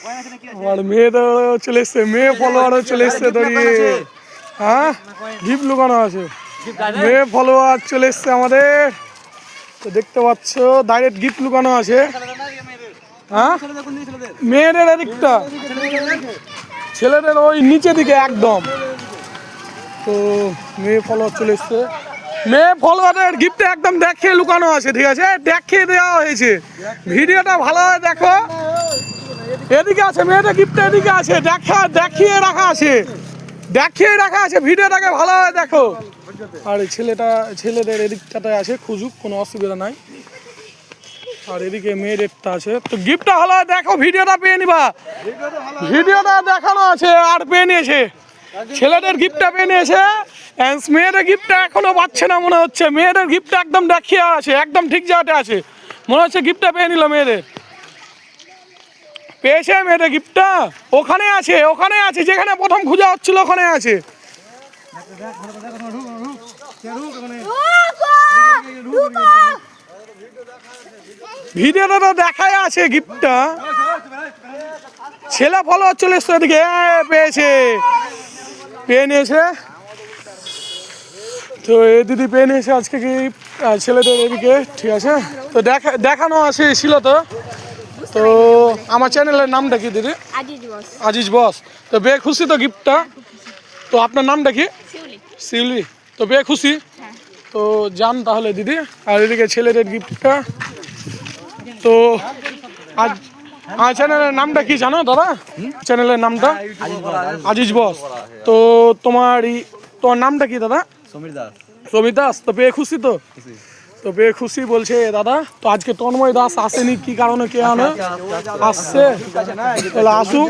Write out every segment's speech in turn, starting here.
আমার মেয়েদের চলে এসছে, মেয়ে ফলোয়ারও চলে এসছে দাঁড়িয়ে। হ্যাঁ, গিফট লুকানো আছে, মেয়ে ফলোয়ার চলে এসছে আমাদের। তো দেখতে পাচ্ছ ডাইরেক্ট গিফট লুকানো আছে। হ্যাঁ, মেয়েদের এদিকটা, ছেলেদের ওই নিচে দিকে একদম। তো মেয়ে ফলোয়ার চলে এসছে, মেয়ে ফলোয়ারের গিফটে একদম দেখিয়ে লুকানো আছে, ঠিক আছে, দেখিয়ে দেওয়া হয়েছে। ভিডিওটা ভালোভাবে দেখো, এদিকে আছে মেয়েদের গিফটটা, এদিকে আছে, দেখিয়ে রাখা আছে, দেখিয়ে রাখা আছে, ভিডিওটাকে ভালোভাবে দেখো। আর ছেলেদের এদিকটাতে আছে, খুঁজুক, কোনো অসুবিধা নাই। আর এদিকে মেয়েদেরটা আছে। তো গিফটটা হলো দেখো, ভিডিওটা পেয়ে নিবা, ভিডিওটা দেখানো আছে আর পেয়ে নিয়েছে। ছেলেদের গিফটটা পেয়ে নিয়েছে, মেয়েদের গিফটটা এখনো পাচ্ছে না মনে হচ্ছে। মেয়েদের গিফটটা একদম দেখিয়ে আছে, একদম ঠিক জায়গাতে আছে, মনে হচ্ছে গিফটটা পেয়ে নিল। মেয়েদের পেয়েছে, মেয়েদের গিফটটা ওখানে আছে, ওখানে আছে, যেখানে প্রথম খোঁজা হচ্ছিল ওখানে আছে। ভিডিওটা তো দেখাই আছে গিফটটা। ছেলে ফলোয়ার চলে এসছে এদিকে, পেয়েছে, পেয়ে নিয়েছে। তো এই দিদি পেয়ে নিয়েছে আজকে গিফট ছেলেদের এদিকে, ঠিক আছে। তো দেখানো আছে ছিল। তো আমার চ্যানেলের নামটা কি দিদি? আজিজ বস। তো বে খুশি তো গিফটটা? তো আপনার নামটা কি? শিউলি। তো বে খুশি? তো যান তাহলে দিদি। আর এদিকে ছেলেদের গিফটটা। তো আজ আমার চ্যানেলের নামটা কি জানো দাদা? চ্যানেলের নামটা আজিজ বস। তো তোমার নামটা কি দাদা? সমীর দাস। তো পেয়ে খুশি তো? তো পেয়ে খুশি বলছে দাদা। তো আজকে তন্ময় দাস আসেনি, কি কারণে কে আনে আসছে, তাহলে আসুক।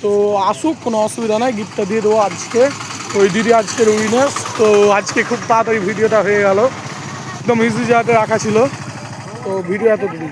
তো আসুক, কোনো অসুবিধা নাই, গিফটটা দিয়ে দেবো আজকে। ওই দিদি আজকের উইনার। তো আজকে খুব তাড়াতাড়ি ভিডিওটা হয়ে গেল, একদম ইজি জায়গাতে রাখা ছিল। তো ভিডিও এত দিদি।